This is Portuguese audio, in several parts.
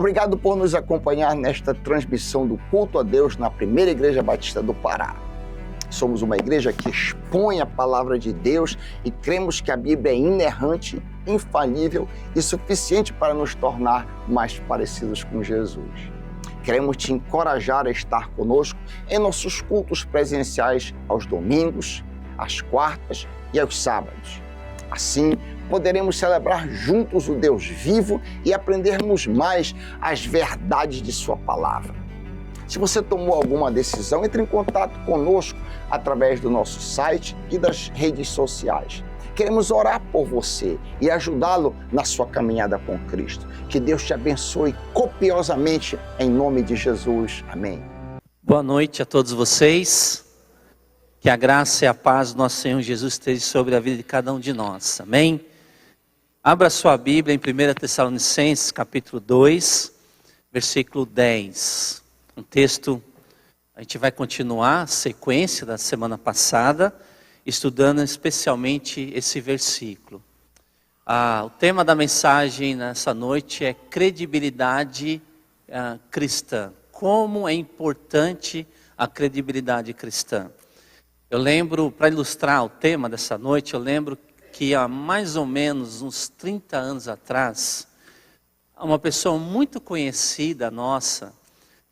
Obrigado por nos acompanhar nesta transmissão do culto a Deus na Primeira Igreja Batista do Pará. Somos uma igreja que expõe a palavra de Deus e cremos que a Bíblia é inerrante, infalível e suficiente para nos tornar mais parecidos com Jesus. Queremos te encorajar a estar conosco em nossos cultos presenciais aos domingos, às quartas e aos sábados. Assim, poderemos celebrar juntos o Deus vivo e aprendermos mais as verdades de sua palavra. Se você tomou alguma decisão, entre em contato conosco através do nosso site e das redes sociais. Queremos orar por você e ajudá-lo na sua caminhada com Cristo. Que Deus te abençoe copiosamente em nome de Jesus. Amém. Boa noite a todos vocês. Que a graça e a paz do nosso Senhor Jesus esteja sobre a vida de cada um de nós. Amém? Abra sua Bíblia em 1 Tessalonicenses, capítulo 2, versículo 10. Um texto, a gente vai continuar a sequência da semana passada, estudando especialmente esse versículo. O tema da mensagem nessa noite é credibilidade cristã. Como é importante a credibilidade cristã. Eu lembro, para ilustrar o tema dessa noite, eu lembro que há mais ou menos uns 30 anos atrás, uma pessoa muito conhecida nossa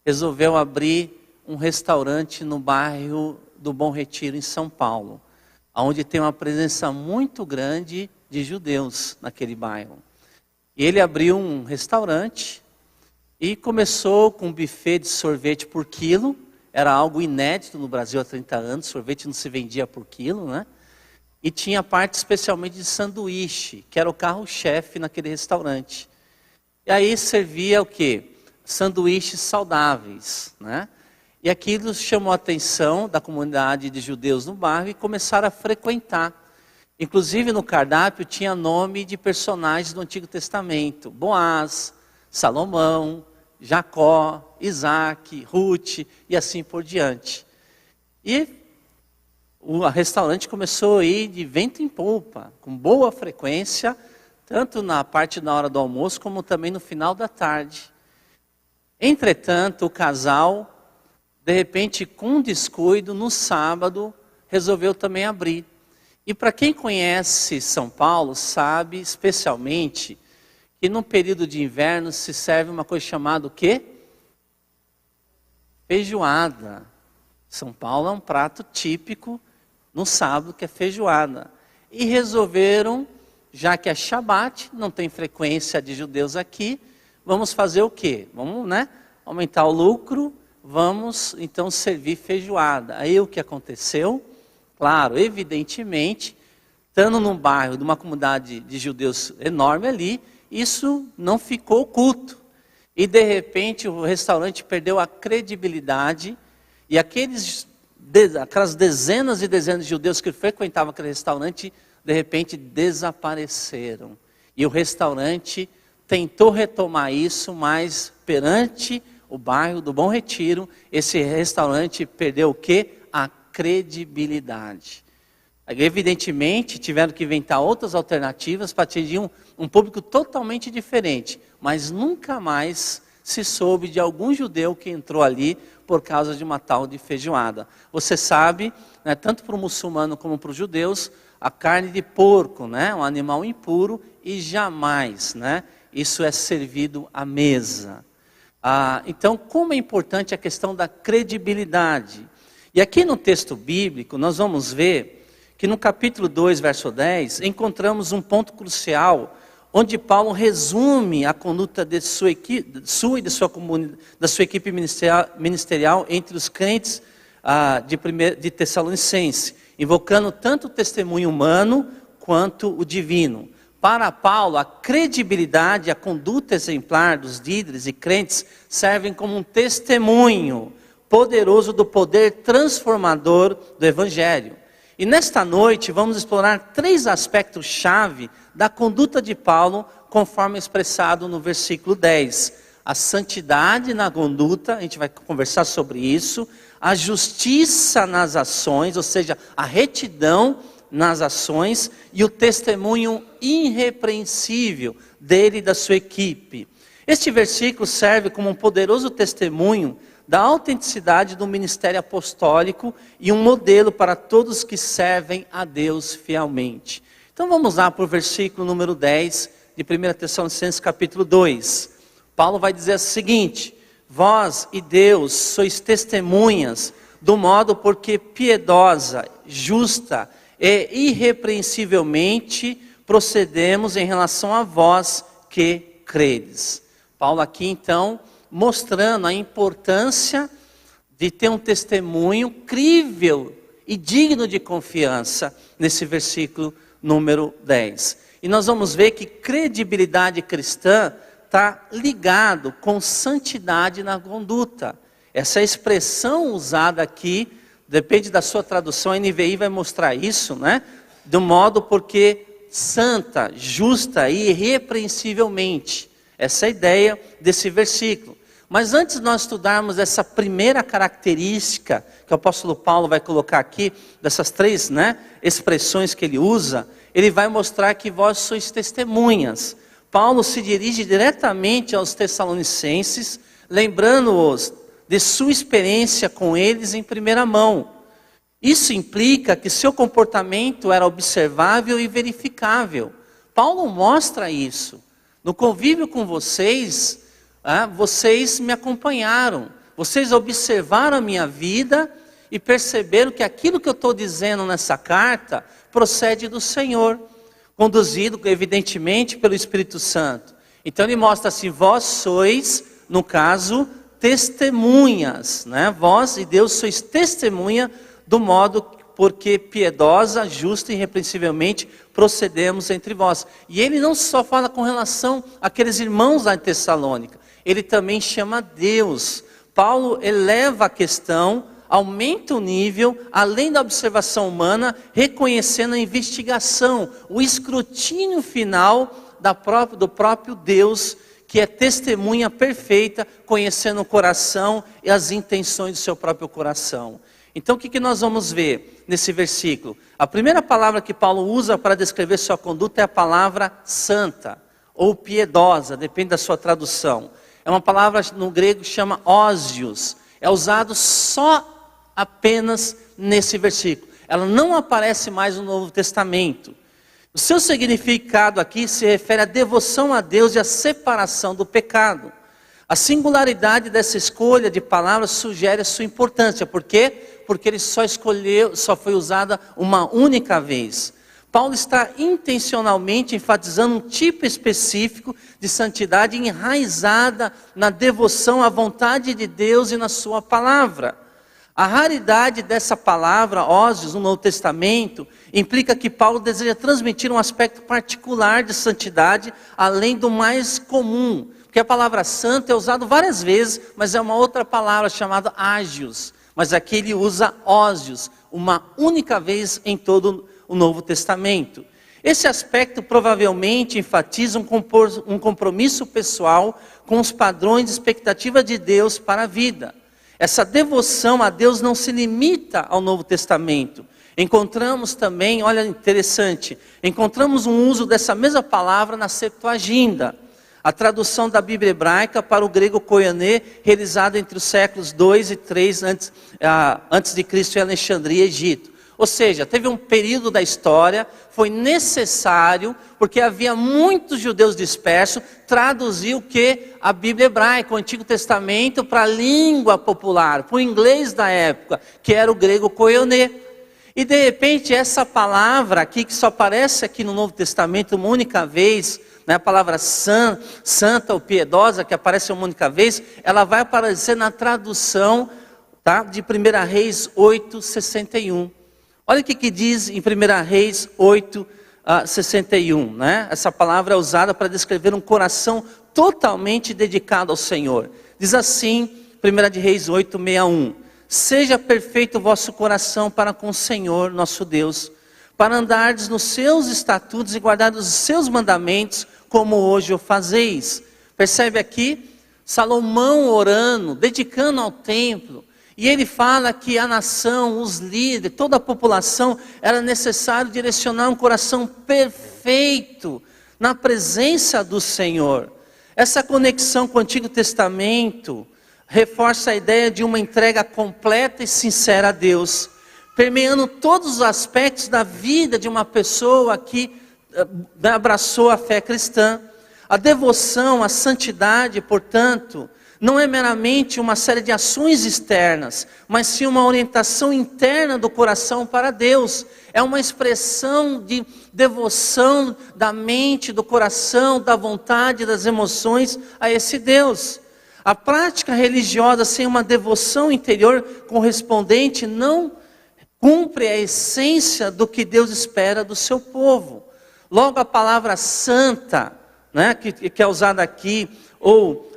resolveu abrir um restaurante no bairro do Bom Retiro, em São Paulo, onde tem uma presença muito grande de judeus naquele bairro. E ele abriu um restaurante e começou com um buffet de sorvete por quilo. Era algo inédito no Brasil há 30 anos, sorvete não se vendia por quilo, né? E tinha parte especialmente de sanduíche, que era o carro-chefe naquele restaurante. E aí servia o quê? Sanduíches saudáveis, né? E aquilo chamou a atenção da comunidade de judeus no bairro e começaram a frequentar. Inclusive no cardápio tinha nome de personagens do Antigo Testamento: Boaz, Salomão, Jacó, Isaac, Ruth e assim por diante. E o restaurante começou a ir de vento em popa, com boa frequência, tanto na parte da hora do almoço, como também no final da tarde. Entretanto, o casal, de repente, com um descuido, no sábado, resolveu também abrir. E para quem conhece São Paulo, sabe especialmente que no período de inverno se serve uma coisa chamada o quê? Feijoada. São Paulo é um prato típico no sábado, que é feijoada. E resolveram, já que é Shabat, não tem frequência de judeus aqui, vamos fazer o quê? Vamos, aumentar o lucro, vamos então servir feijoada. Aí o que aconteceu? Claro, evidentemente, estando num bairro de uma comunidade de judeus enorme ali, isso não ficou oculto. E de repente o restaurante perdeu a credibilidade e aquelas dezenas e dezenas de judeus que frequentavam aquele restaurante, de repente desapareceram. E o restaurante tentou retomar isso, mas perante o bairro do Bom Retiro, esse restaurante perdeu o quê? A credibilidade. Evidentemente, tiveram que inventar outras alternativas para atingir um público totalmente diferente. Mas nunca mais se soube de algum judeu que entrou ali por causa de uma tal de feijoada. Você sabe, tanto para o muçulmano como para os judeus, a carne de porco, um animal impuro, e jamais isso é servido à mesa. Então, como é importante a questão da credibilidade. E aqui no texto bíblico, nós vamos ver que no capítulo 2, verso 10, encontramos um ponto crucial, onde Paulo resume a conduta de sua equipe, da sua equipe ministerial entre os crentes de Tessalonicense, invocando tanto o testemunho humano quanto o divino. Para Paulo, a credibilidade e a conduta exemplar dos líderes e crentes servem como um testemunho poderoso do poder transformador do Evangelho. E nesta noite vamos explorar 3 aspectos-chave da conduta de Paulo, conforme expressado no versículo 10. A santidade na conduta, a gente vai conversar sobre isso. A justiça nas ações, ou seja, a retidão nas ações. E o testemunho irrepreensível dele e da sua equipe. Este versículo serve como um poderoso testemunho da autenticidade do ministério apostólico e um modelo para todos que servem a Deus fielmente. Então vamos lá para o versículo número 10 de 1 Tessalonicenses capítulo 2. Paulo vai dizer o seguinte: vós e Deus sois testemunhas do modo porque piedosa, justa e irrepreensivelmente procedemos em relação a vós que credes. Paulo aqui então mostrando a importância de ter um testemunho crível e digno de confiança nesse versículo número 10. E nós vamos ver que credibilidade cristã está ligado com santidade na conduta. Essa expressão usada aqui, depende da sua tradução, a NVI vai mostrar isso, né? Do modo porque santa, justa e irrepreensivelmente. Essa é a ideia desse versículo. Mas antes de nós estudarmos essa primeira característica que o apóstolo Paulo vai colocar aqui, dessas três, expressões que ele usa, ele vai mostrar que vós sois testemunhas. Paulo se dirige diretamente aos Tessalonicenses, lembrando-os de sua experiência com eles em primeira mão. Isso implica que seu comportamento era observável e verificável. Paulo mostra isso. No convívio com vocês, vocês me acompanharam, vocês observaram a minha vida e perceberam que aquilo que eu estou dizendo nessa carta procede do Senhor, conduzido evidentemente pelo Espírito Santo. Então ele mostra assim: vós sois, no caso, testemunhas, vós e Deus sois testemunha do modo porque piedosa, justa e irrepreensivelmente procedemos entre vós. E ele não só fala com relação àqueles irmãos lá em Tessalônica, ele também chama Deus. Paulo eleva a questão, aumenta o nível, além da observação humana, reconhecendo a investigação, o escrutínio final do próprio Deus, que é testemunha perfeita, conhecendo o coração e as intenções do seu próprio coração. Então o que nós vamos ver nesse versículo? A primeira palavra que Paulo usa para descrever sua conduta é a palavra santa, ou piedosa, depende da sua tradução. É uma palavra no grego que chama ósios, é usado só apenas nesse versículo. Ela não aparece mais no Novo Testamento. O seu significado aqui se refere à devoção a Deus e à separação do pecado. A singularidade dessa escolha de palavras sugere a sua importância. Por quê? Porque ele só foi usada uma única vez. Paulo está intencionalmente enfatizando um tipo específico de santidade enraizada na devoção à vontade de Deus e na sua palavra. A raridade dessa palavra, ósios, no Novo Testamento, implica que Paulo deseja transmitir um aspecto particular de santidade, além do mais comum. Porque a palavra santo é usada várias vezes, mas é uma outra palavra chamada ágios. Mas aqui ele usa ósios, uma única vez em todo o Novo Testamento. Esse aspecto provavelmente enfatiza um compromisso pessoal com os padrões de expectativa de Deus para a vida. Essa devoção a Deus não se limita ao Novo Testamento. Encontramos também, olha interessante, encontramos um uso dessa mesma palavra na Septuaginta, a tradução da Bíblia hebraica para o grego koiné, realizada entre os séculos 2 e 3 antes de Cristo em Alexandria, Egito. Ou seja, teve um período da história, foi necessário, porque havia muitos judeus dispersos, traduzir o que? A Bíblia hebraica, o Antigo Testamento, para a língua popular, para o inglês da época, que era o grego koiné. E de repente essa palavra aqui, que só aparece aqui no Novo Testamento uma única vez, a palavra santa ou piedosa, que aparece uma única vez, ela vai aparecer na tradução de 1 Reis 8:61. Olha o que diz em 1 Reis 8:61. Essa palavra é usada para descrever um coração totalmente dedicado ao Senhor. Diz assim, 1 Reis 8:61. Seja perfeito o vosso coração para com o Senhor, nosso Deus, para andardes nos seus estatutos e guardardes os seus mandamentos, como hoje o fazeis. Percebe aqui? Salomão orando, dedicando ao templo. E ele fala que a nação, os líderes, toda a população, era necessário direcionar um coração perfeito na presença do Senhor. Essa conexão com o Antigo Testamento reforça a ideia de uma entrega completa e sincera a Deus, permeando todos os aspectos da vida de uma pessoa que abraçou a fé cristã. A devoção, a santidade, portanto, não é meramente uma série de ações externas, mas sim uma orientação interna do coração para Deus. É uma expressão de devoção da mente, do coração, da vontade, das emoções a esse Deus. A prática religiosa sem uma devoção interior correspondente não cumpre a essência do que Deus espera do seu povo. Logo, a palavra santa, né, que é usada aqui, ou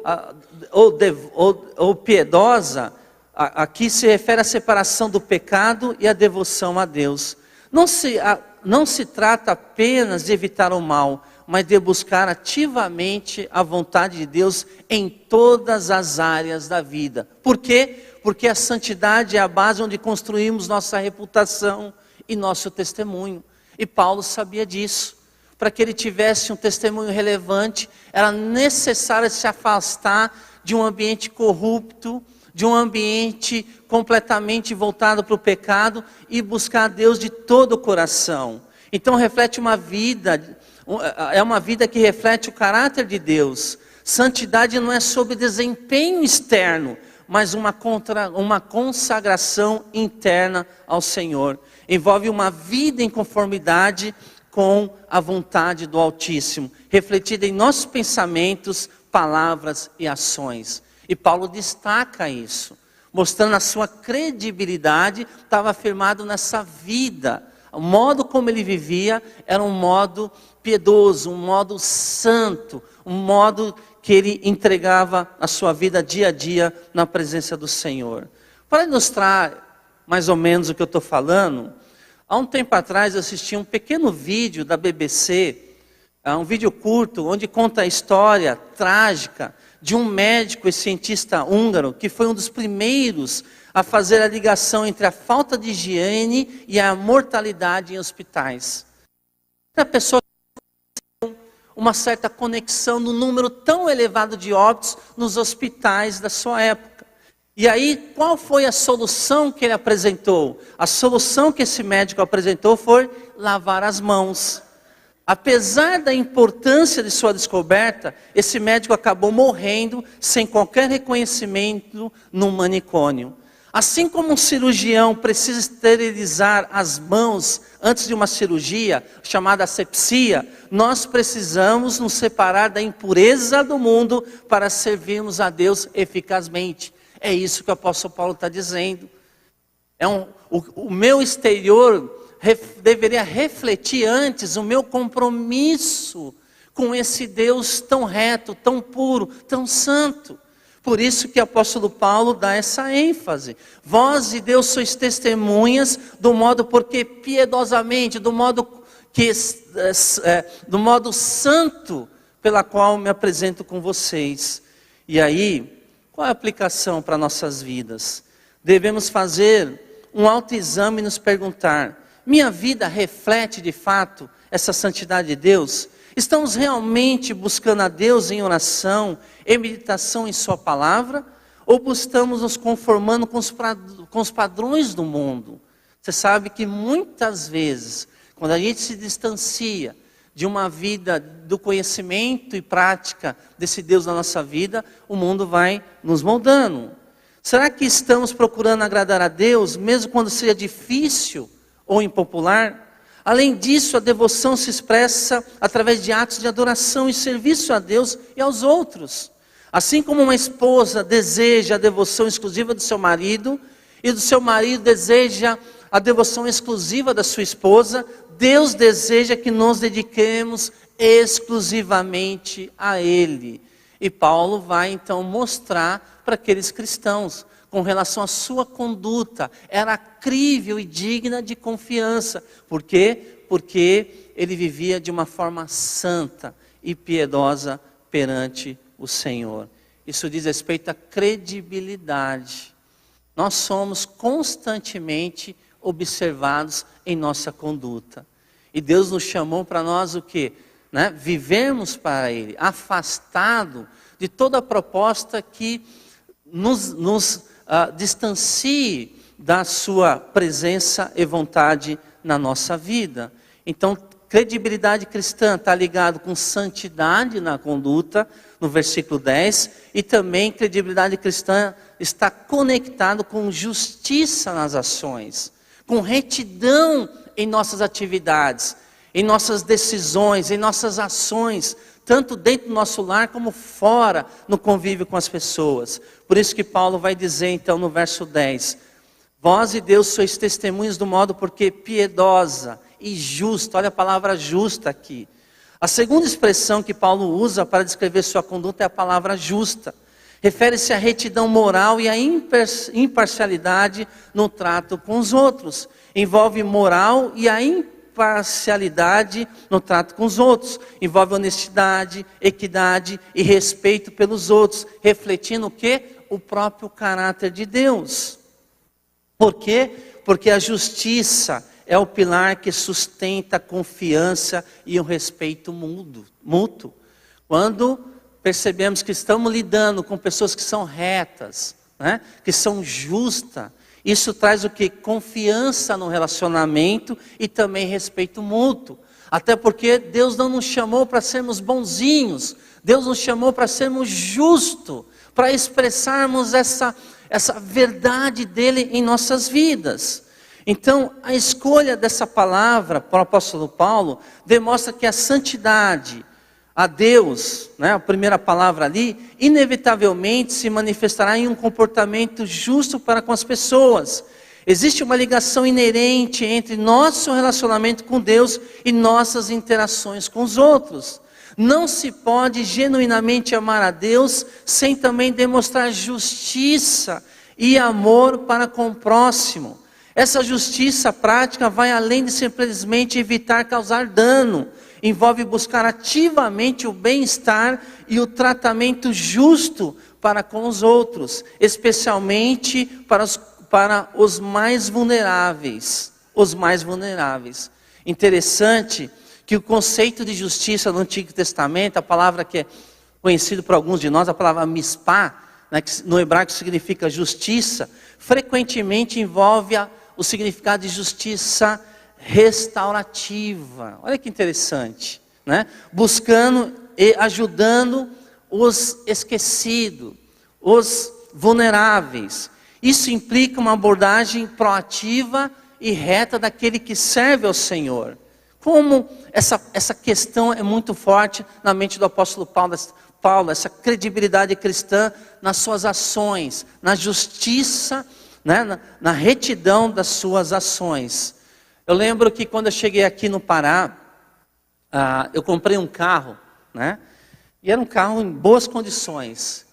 piedosa, aqui se refere à separação do pecado e à devoção a Deus. Não se trata apenas de evitar o mal, mas de buscar ativamente a vontade de Deus em todas as áreas da vida. Por quê? Porque a santidade é a base onde construímos nossa reputação e nosso testemunho. E Paulo sabia disso. Para que ele tivesse um testemunho relevante, era necessário se afastar de um ambiente corrupto, de um ambiente completamente voltado para o pecado e buscar a Deus de todo o coração. Então reflete uma vida, é uma vida que reflete o caráter de Deus. Santidade não é sobre desempenho externo, mas uma consagração interna ao Senhor. Envolve uma vida em conformidade com a vontade do Altíssimo, refletida em nossos pensamentos, palavras e ações. E Paulo destaca isso, mostrando a sua credibilidade, estava afirmado nessa vida. O modo como ele vivia era um modo piedoso, um modo santo, um modo que ele entregava a sua vida dia a dia na presença do Senhor. Para ilustrar mais ou menos o que eu estou falando, há um tempo atrás eu assisti um pequeno vídeo da BBC, um vídeo curto, onde conta a história trágica de um médico e cientista húngaro, que foi um dos primeiros a fazer a ligação entre a falta de higiene e a mortalidade em hospitais. A pessoa tem uma certa conexão no número tão elevado de óbitos nos hospitais da sua época. E aí, qual foi a solução que ele apresentou? A solução que esse médico apresentou foi lavar as mãos. Apesar da importância de sua descoberta, esse médico acabou morrendo sem qualquer reconhecimento no manicômio. Assim como um cirurgião precisa esterilizar as mãos antes de uma cirurgia, chamada asepsia, nós precisamos nos separar da impureza do mundo para servirmos a Deus eficazmente. É isso que o apóstolo Paulo está dizendo. O meu exterior deveria refletir antes o meu compromisso com esse Deus tão reto, tão puro, tão santo. Por isso que o apóstolo Paulo dá essa ênfase. Vós e Deus sois testemunhas do modo porque piedosamente, do modo santo pela qual me apresento com vocês. E aí, qual é a aplicação para nossas vidas? Devemos fazer um autoexame e nos perguntar: minha vida reflete de fato essa santidade de Deus? Estamos realmente buscando a Deus em oração, em meditação em sua palavra? Ou estamos nos conformando com os padrões do mundo? Você sabe que muitas vezes, quando a gente se distancia de uma vida do conhecimento e prática desse Deus na nossa vida, o mundo vai nos moldando. Será que estamos procurando agradar a Deus, mesmo quando seja difícil ou impopular? Além disso, a devoção se expressa através de atos de adoração e serviço a Deus e aos outros. Assim como uma esposa deseja a devoção exclusiva do seu marido, e do seu marido deseja a devoção exclusiva da sua esposa, Deus deseja que nos dediquemos exclusivamente a Ele. E Paulo vai então mostrar para aqueles cristãos, com relação à sua conduta, era crível e digna de confiança. Por quê? Porque ele vivia de uma forma santa e piedosa perante o Senhor. Isso diz respeito à credibilidade. Nós somos constantemente observados em nossa conduta. E Deus nos chamou para nós o quê? né, vivermos para Ele, afastado de toda proposta que nos distancie da sua presença e vontade na nossa vida. Então, credibilidade cristã está ligado com santidade na conduta, no versículo 10, e também credibilidade cristã está conectado com justiça nas ações, com retidão em nossas atividades, em nossas decisões, em nossas ações, tanto dentro do nosso lar como fora, no convívio com as pessoas. Por isso que Paulo vai dizer então no verso 10, vós e Deus sois testemunhas do modo porque piedosa e justa, olha a palavra justa aqui. A segunda expressão que Paulo usa para descrever sua conduta é a palavra justa. Refere-se à retidão moral e à imparcialidade no trato com os outros. Envolve moral e a imparcialidade no trato com os outros. Envolve honestidade, equidade e respeito pelos outros. Refletindo o quê? O próprio caráter de Deus. Por quê? Porque a justiça é o pilar que sustenta a confiança e o respeito mútuo. Quando percebemos que estamos lidando com pessoas que são retas, né, que são justas, isso traz o quê? Confiança no relacionamento e também respeito mútuo. Até porque Deus não nos chamou para sermos bonzinhos, Deus nos chamou para sermos justos, para expressarmos essa verdade dele em nossas vidas. Então, a escolha dessa palavra para o apóstolo Paulo demonstra que a santidade a Deus, né, a primeira palavra ali, inevitavelmente se manifestará em um comportamento justo para com as pessoas. Existe uma ligação inerente entre nosso relacionamento com Deus e nossas interações com os outros. Não se pode genuinamente amar a Deus sem também demonstrar justiça e amor para com o próximo. Essa justiça prática vai além de simplesmente evitar causar dano. Envolve buscar ativamente o bem-estar e o tratamento justo para com os outros, especialmente para os mais vulneráveis. Os mais vulneráveis. Interessante que o conceito de justiça no Antigo Testamento, a palavra que é conhecida por alguns de nós, a palavra mispá, né, que no hebraico significa justiça, frequentemente envolve o significado de justiça restaurativa. Olha que interessante, né? Buscando e ajudando os esquecidos, os vulneráveis. Isso implica uma abordagem proativa e reta daquele que serve ao Senhor. Como essa questão é muito forte na mente do apóstolo Paulo, essa credibilidade cristã nas suas ações, na justiça, né, na retidão das suas ações. Eu lembro que quando eu cheguei aqui no Pará, eu comprei um carro, né, e era um carro em boas condições.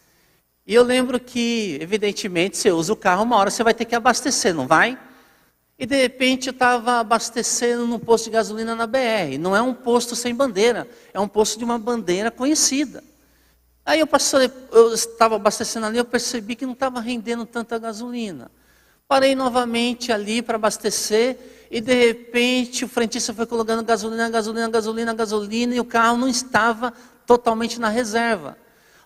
E eu lembro que, evidentemente, você usa o carro, uma hora você vai ter que abastecer, não vai? E de repente eu estava abastecendo num posto de gasolina na BR. Não é um posto sem bandeira, é um posto de uma bandeira conhecida. Aí eu estava abastecendo ali, eu percebi que não estava rendendo tanta gasolina. Parei novamente ali para abastecer e de repente o frentista foi colocando gasolina e o carro não estava totalmente na reserva.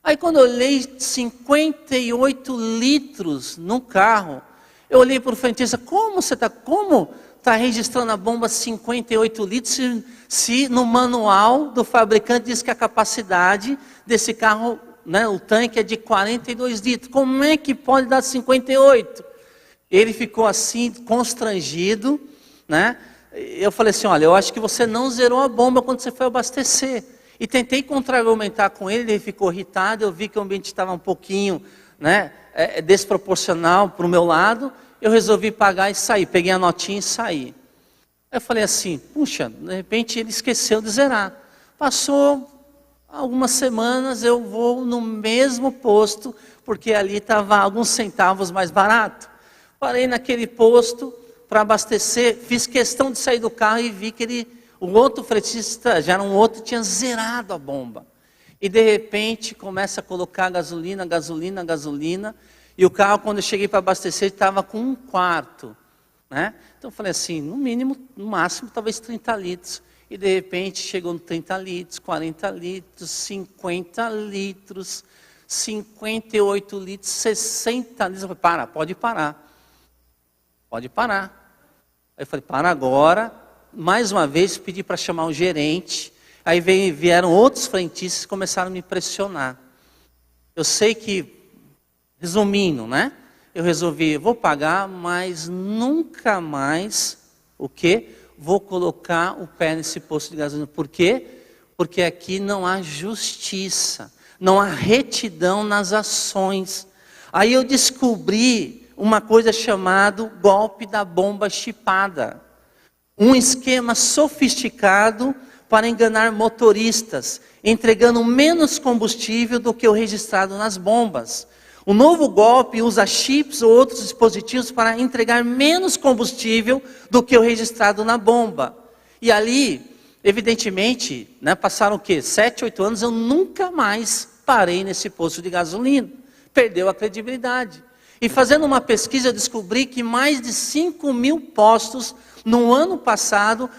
Aí quando eu olhei 58 litros no carro, eu olhei para o frentista, como está registrando a bomba 58 litros se no manual do fabricante diz que a capacidade desse carro, né, o tanque é de 42 litros, como é que pode dar 58? Ele ficou assim, constrangido, né? Eu falei assim, olha, eu acho que você não zerou a bomba quando você foi abastecer. E tentei contra-argumentar com ele, ele ficou irritado, eu vi que o ambiente estava um pouquinho, né, desproporcional para o meu lado, eu resolvi pagar e sair, peguei a notinha e saí. Eu falei assim, puxa, de repente ele esqueceu de zerar. Passou algumas semanas, eu vou no mesmo posto, porque ali estava alguns centavos mais barato. Parei naquele posto para abastecer, fiz questão de sair do carro e vi que o outro fretista, já era um outro, tinha zerado a bomba. E de repente começa a colocar gasolina, e o carro, quando eu cheguei para abastecer, estava com 1/4. Né? Então eu falei assim, no mínimo, no máximo, talvez 30 litros. E de repente chegou no 30 litros, 40 litros, 50 litros, 58 litros, 60 litros. Eu falei, para, pode parar. Pode parar. Aí eu falei, para agora. Mais uma vez pedi para chamar o gerente. Aí vieram outros frentistas e começaram a me pressionar. Eu sei que, resumindo, né? Eu resolvi, vou pagar, mas nunca mais, o quê? Vou colocar o pé nesse posto de gasolina. Por quê? Porque aqui não há justiça, não há retidão nas ações. Aí eu descobri uma coisa chamada golpe da bomba chipada. Um esquema sofisticado para enganar motoristas, entregando menos combustível do que o registrado nas bombas. O novo golpe usa chips ou outros dispositivos para entregar menos combustível do que o registrado na bomba. E ali, evidentemente, né, passaram o quê? 7, 8 anos, eu nunca mais parei nesse posto de gasolina. Perdeu a credibilidade. E fazendo uma pesquisa, eu descobri que mais de 5.000 postos no ano passado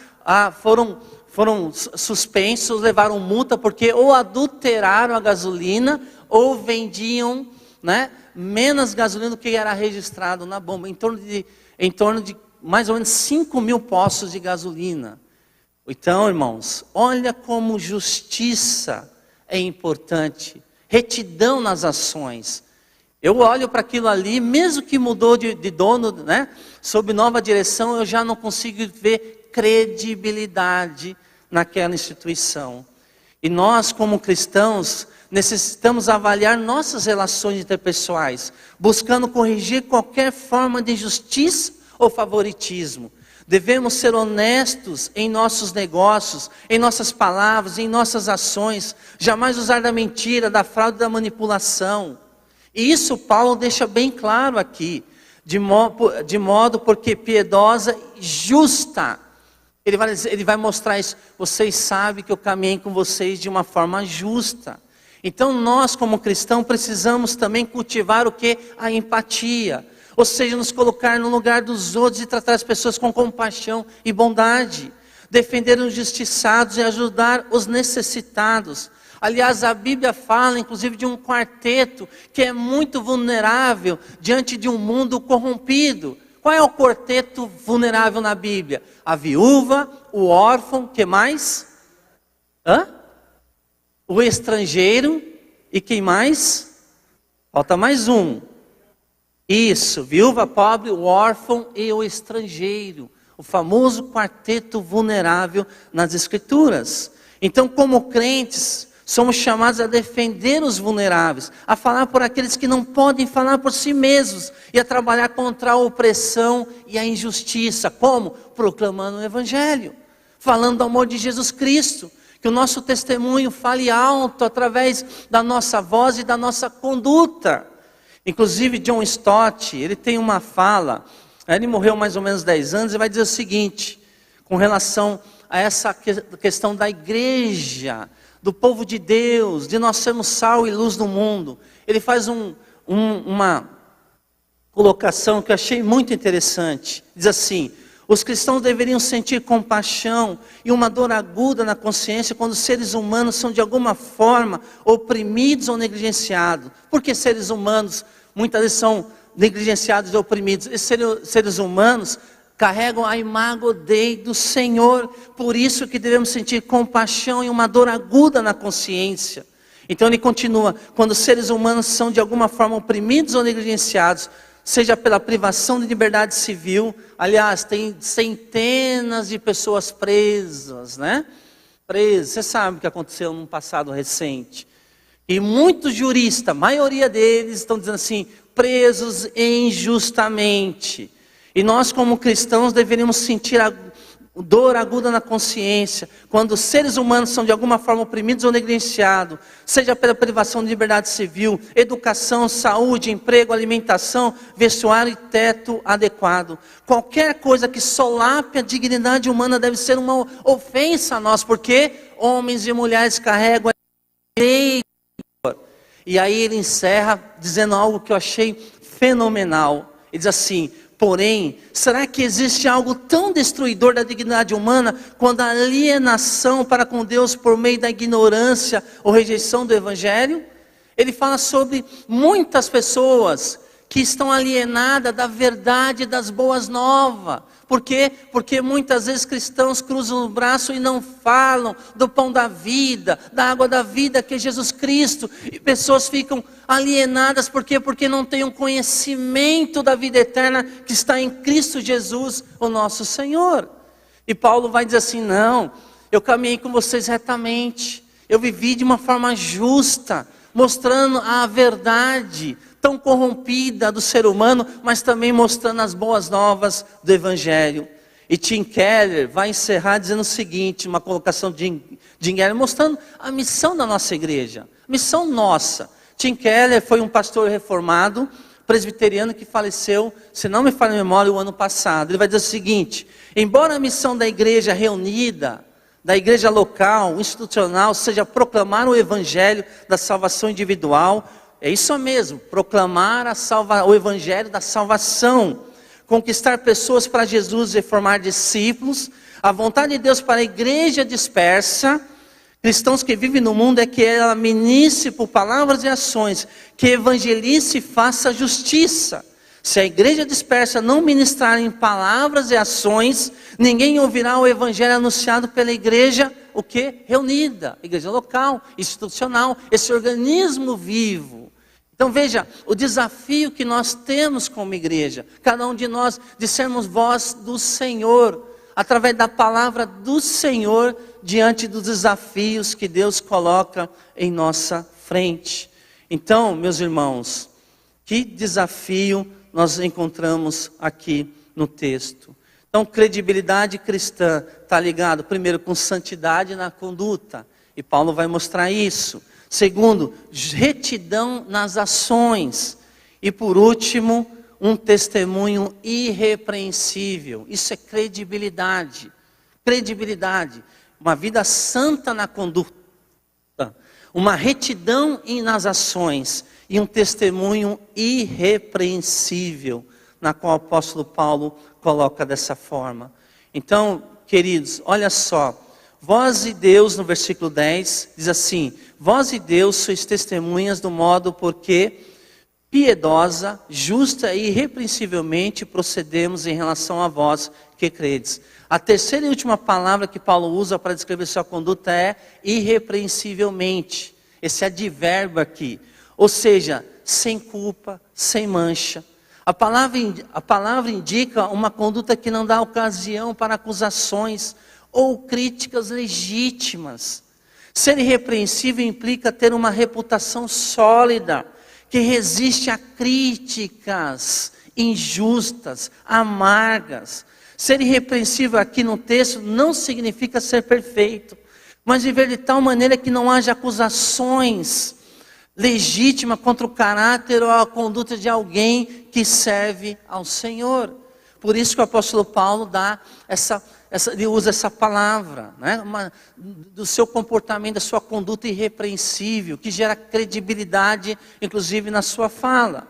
foram suspensos, levaram multa, porque ou adulteraram a gasolina, ou vendiam, né, menos gasolina do que era registrado na bomba. Em torno de mais ou menos 5.000 postos de gasolina. Então, irmãos, olha como justiça é importante. Retidão nas ações. Eu olho para aquilo ali, mesmo que mudou de dono, né, sob nova direção, eu já não consigo ver credibilidade naquela instituição. E nós, como cristãos, necessitamos avaliar nossas relações interpessoais, buscando corrigir qualquer forma de injustiça ou favoritismo. Devemos ser honestos em nossos negócios, em nossas palavras, em nossas ações, jamais usar da mentira, da fraude, da manipulação. E isso Paulo deixa bem claro aqui, de modo porque piedosa e justa. Ele vai mostrar isso. Vocês sabem que eu caminhei com vocês de uma forma justa. Então nós como cristãos precisamos também cultivar o que? A empatia. Ou seja, nos colocar no lugar dos outros e tratar as pessoas com compaixão e bondade. Defender os injustiçados e ajudar os necessitados. Aliás, a Bíblia fala, inclusive, de um quarteto que é muito vulnerável diante de um mundo corrompido. Qual é o quarteto vulnerável na Bíblia? A viúva, o órfão, que mais? O estrangeiro e quem mais? Falta mais um. Isso, viúva, pobre, o órfão e o estrangeiro. O famoso quarteto vulnerável nas Escrituras. Então, como crentes, somos chamados a defender os vulneráveis, a falar por aqueles que não podem falar por si mesmos e a trabalhar contra a opressão e a injustiça. Como? Proclamando o Evangelho, falando do amor de Jesus Cristo, que o nosso testemunho fale alto através da nossa voz e da nossa conduta. Inclusive John Stott, ele tem uma fala, ele morreu mais ou menos 10 anos e vai dizer o seguinte, com relação a essa questão da igreja, do povo de Deus, de nós sermos sal e luz do mundo. Ele faz uma colocação que eu achei muito interessante. Diz assim: os cristãos deveriam sentir compaixão e uma dor aguda na consciência quando os seres humanos são de alguma forma oprimidos ou negligenciados. Porque seres humanos muitas vezes são negligenciados e oprimidos? Esses seres humanos carregam a imago Dei do Senhor, por isso que devemos sentir compaixão e uma dor aguda na consciência. Então ele continua, quando os seres humanos são de alguma forma oprimidos ou negligenciados, seja pela privação de liberdade civil, aliás, tem centenas de pessoas presas, né? Presas, você sabe o que aconteceu num passado recente. E muitos juristas, a maioria deles estão dizendo assim, presos injustamente. E nós como cristãos deveríamos sentir a dor aguda na consciência, quando os seres humanos são de alguma forma oprimidos ou negligenciados, seja pela privação de liberdade civil, educação, saúde, emprego, alimentação, vestuário e teto adequado. Qualquer coisa que solape a dignidade humana deve ser uma ofensa a nós, porque homens e mulheres carregam a lei. E aí ele encerra dizendo algo que eu achei fenomenal. Ele diz assim: Porém, será que existe algo tão destruidor da dignidade humana quanto a alienação para com Deus por meio da ignorância ou rejeição do Evangelho? Ele fala sobre muitas pessoas que estão alienadas da verdade das boas novas. Por quê? Porque muitas vezes cristãos cruzam o braço e não falam do pão da vida, da água da vida que é Jesus Cristo. E pessoas ficam alienadas, por quê? Porque não têm um conhecimento da vida eterna que está em Cristo Jesus, o nosso Senhor. E Paulo vai dizer assim, não, eu caminhei com vocês retamente, eu vivi de uma forma justa, mostrando a verdade tão corrompida do ser humano, mas também mostrando as boas novas do Evangelho. E Tim Keller vai encerrar dizendo o seguinte, uma colocação de Tim Keller, mostrando a missão da nossa igreja, missão nossa. Tim Keller foi um pastor reformado, presbiteriano que faleceu, se não me falha a memória, o ano passado. Ele vai dizer o seguinte, embora a missão da igreja reunida, da igreja local, institucional, seja proclamar o Evangelho da salvação individual, é isso mesmo, proclamar o Evangelho da salvação, conquistar pessoas para Jesus e formar discípulos, a vontade de Deus para a igreja dispersa, cristãos que vivem no mundo, é que ela ministre por palavras e ações, que evangelize e faça justiça. Se a igreja dispersa não ministrar em palavras e ações, ninguém ouvirá o Evangelho anunciado pela igreja, o que? Reunida, igreja local, institucional, esse organismo vivo. Então veja, o desafio que nós temos como igreja, cada um de nós, de sermos voz do Senhor, através da palavra do Senhor, diante dos desafios que Deus coloca em nossa frente. Então, meus irmãos, que desafio nós encontramos aqui no texto. Então, credibilidade cristã está ligado, primeiro, com santidade na conduta, e Paulo vai mostrar isso. Segundo, retidão nas ações. E por último, um testemunho irrepreensível. Isso é credibilidade. Credibilidade. Uma vida santa na conduta. Uma retidão nas ações. E um testemunho irrepreensível. Na qual o apóstolo Paulo coloca dessa forma. Então, queridos, olha só. Vós e Deus, no versículo 10, diz assim, vós e Deus sois testemunhas do modo porque piedosa, justa e irrepreensivelmente procedemos em relação a vós que credes. A terceira e última palavra que Paulo usa para descrever sua conduta é irrepreensivelmente. Esse advérbio aqui, ou seja, sem culpa, sem mancha. A palavra indica uma conduta que não dá ocasião para acusações ou críticas legítimas. Ser irrepreensível implica ter uma reputação sólida, que resiste a críticas injustas, amargas. Ser irrepreensível aqui no texto não significa ser perfeito, mas viver de tal maneira que não haja acusações legítimas contra o caráter ou a conduta de alguém que serve ao Senhor. Por isso que o apóstolo Paulo dá ele usa essa palavra, né? Do seu comportamento, da sua conduta irrepreensível, que gera credibilidade, inclusive na sua fala.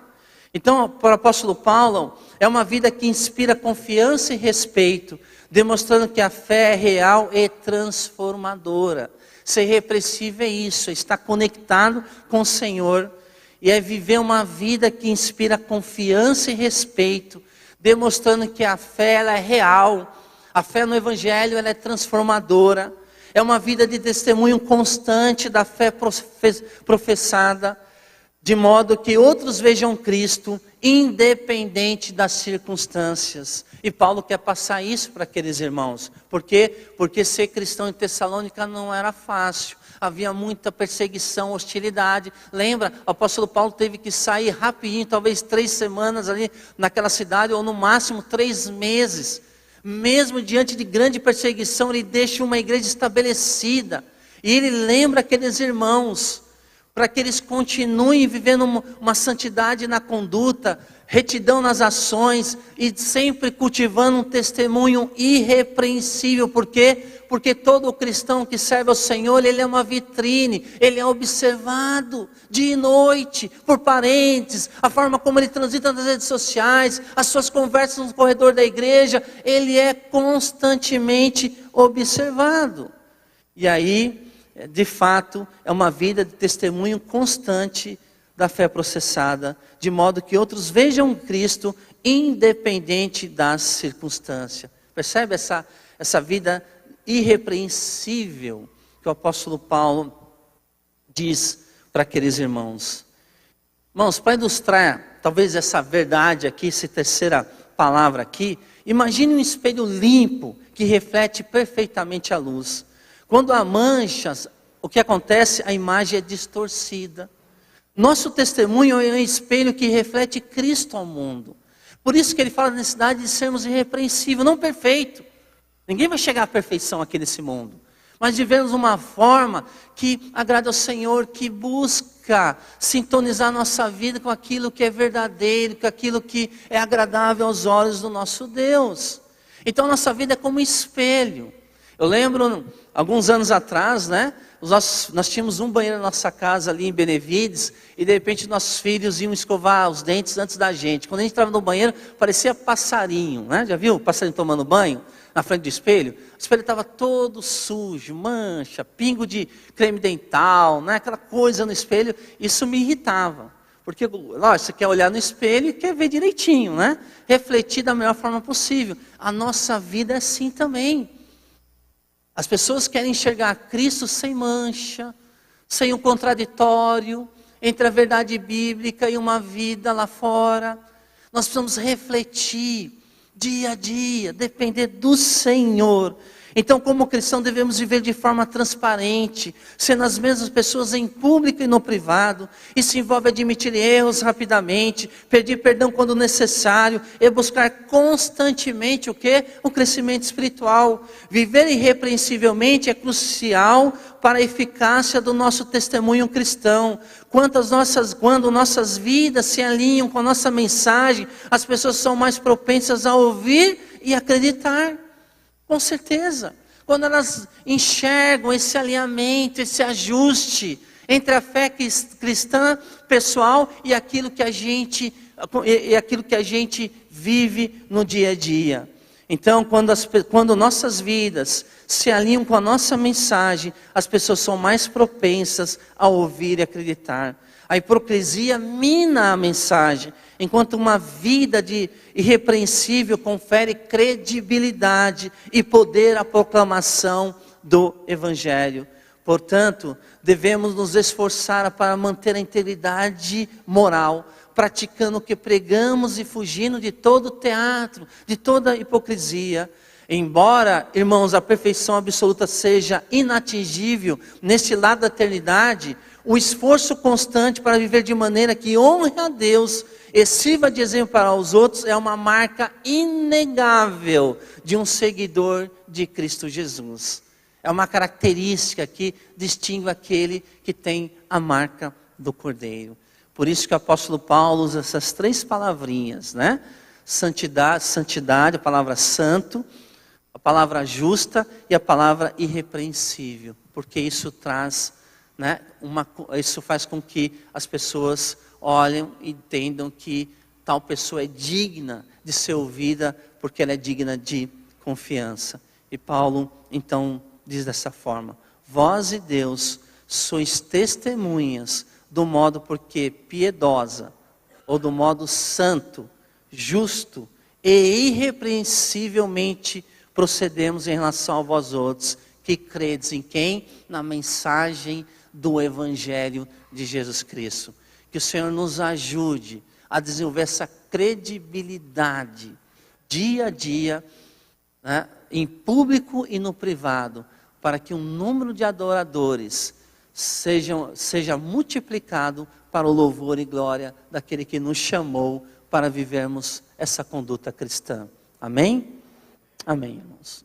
Então, para o apóstolo Paulo, é uma vida que inspira confiança e respeito, demonstrando que a fé é real e transformadora. Ser irrepreensível é isso, é estar conectado com o Senhor, e é viver uma vida que inspira confiança e respeito, demonstrando que a fé ela é real. A fé no Evangelho ela é transformadora, é uma vida de testemunho constante da fé professada, de modo que outros vejam Cristo, independente das circunstâncias. E Paulo quer passar isso para aqueles irmãos. Por quê? Porque ser cristão em Tessalônica não era fácil. Havia muita perseguição, hostilidade. Lembra? O apóstolo Paulo teve que sair rapidinho, talvez 3 semanas ali naquela cidade, ou no máximo 3 meses. Mesmo diante de grande perseguição, ele deixa uma igreja estabelecida. E ele lembra aqueles irmãos. para que eles continuem vivendo uma santidade na conduta, retidão nas ações e sempre cultivando um testemunho irrepreensível. Por quê? Porque todo cristão que serve ao Senhor, ele é uma vitrine, ele é observado dia e noite por parentes, a forma como ele transita nas redes sociais, as suas conversas no corredor da igreja, ele é constantemente observado. E aí, de fato, é uma vida de testemunho constante da fé processada, de modo que outros vejam Cristo independente das circunstâncias. Percebe essa vida irrepreensível que o apóstolo Paulo diz para aqueles irmãos? Irmãos, para ilustrar talvez essa verdade aqui, essa terceira palavra aqui, imagine um espelho limpo que reflete perfeitamente a luz. Quando há manchas, o que acontece? A imagem é distorcida. Nosso testemunho é um espelho que reflete Cristo ao mundo. Por isso que ele fala da necessidade de sermos irrepreensíveis, não perfeito. Ninguém vai chegar à perfeição aqui nesse mundo. Mas vivemos uma forma que agrada ao Senhor, que busca sintonizar nossa vida com aquilo que é verdadeiro, com aquilo que é agradável aos olhos do nosso Deus. Então nossa vida é como um espelho. Eu lembro, alguns anos atrás, nós tínhamos um banheiro na nossa casa ali em Benevides, e de repente nossos filhos iam escovar os dentes antes da gente. Quando a gente entrava no banheiro, parecia passarinho, Já viu o passarinho tomando banho na frente do espelho? O espelho estava todo sujo, mancha, pingo de creme dental, aquela coisa no espelho. Isso me irritava, porque lógico, você quer olhar no espelho e quer ver direitinho, refletir da melhor forma possível. A nossa vida é assim também. As pessoas querem enxergar Cristo sem mancha, sem um contraditório entre a verdade bíblica e uma vida lá fora. Nós precisamos refletir dia a dia, depender do Senhor. Então, como cristão, devemos viver de forma transparente, sendo as mesmas pessoas em público e no privado. Isso envolve admitir erros rapidamente, pedir perdão quando necessário e buscar constantemente o quê? O crescimento espiritual. Viver irrepreensivelmente é crucial para a eficácia do nosso testemunho cristão. Quando nossas vidas se alinham com a nossa mensagem, as pessoas são mais propensas a ouvir e acreditar. Com certeza, quando elas enxergam esse alinhamento, esse ajuste entre a fé cristã pessoal e aquilo que a gente vive no dia a dia. Então, quando nossas vidas se alinham com a nossa mensagem, as pessoas são mais propensas a ouvir e acreditar. A hipocrisia mina a mensagem, enquanto uma vida de irrepreensível confere credibilidade e poder à proclamação do Evangelho. Portanto, devemos nos esforçar para manter a integridade moral, praticando o que pregamos e fugindo de todo teatro, de toda hipocrisia. Embora, irmãos, a perfeição absoluta seja inatingível neste lado da eternidade, o esforço constante para viver de maneira que honre a Deus e sirva de exemplo para os outros é uma marca inegável de um seguidor de Cristo Jesus. É uma característica que distingue aquele que tem a marca do Cordeiro. Por isso que o apóstolo Paulo usa essas três palavrinhas, Santidade, a palavra santo, a palavra justa e a palavra irrepreensível, porque isso traz, isso faz com que as pessoas olhem e entendam que tal pessoa é digna de ser ouvida, porque ela é digna de confiança. E Paulo então diz dessa forma: vós e Deus sois testemunhas do modo porque piedosa, ou do modo santo, justo e irrepreensivelmente procedemos em relação a vós outros, que credes em quem? Na mensagem do Evangelho de Jesus Cristo. Que o Senhor nos ajude a desenvolver essa credibilidade, dia a dia, em público e no privado, para que o número de adoradores seja multiplicado para o louvor e glória daquele que nos chamou para vivermos essa conduta cristã. Amém? Amém, irmãos.